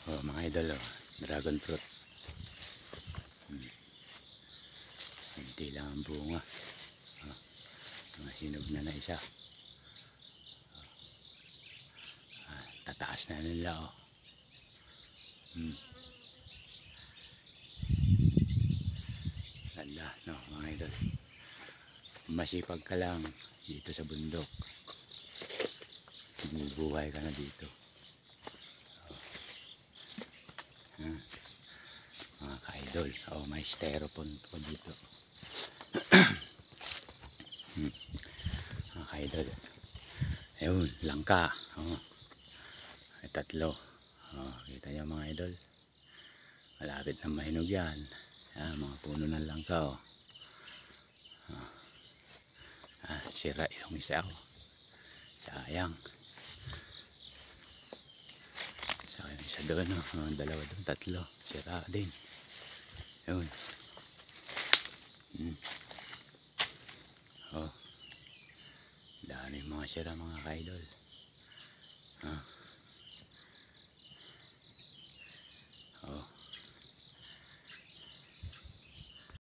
Oh, mga idol, oh, dragon fruit. Hindi lang ang bunga. Oh, mga hinog na isa. Tataas na nila, oh. Ganda, no, mga idol. Masipag ka lang dito sa bundok. Bubuhay ka na dito. Mga ka-idol, oh, may styrofoam po dito. Mga ka-idol, ayun, langka, oh, ay tatlo. Oh, kita nyo mga idol, malapit na mahinog yan. Yan, mga puno ng langka, oh. Sira yung isa, oh. Sayang. Sayang isa doon, oh. Dalawa doon, tatlo, sira din. Yun. Oh, dami mga sira mga ka-idol.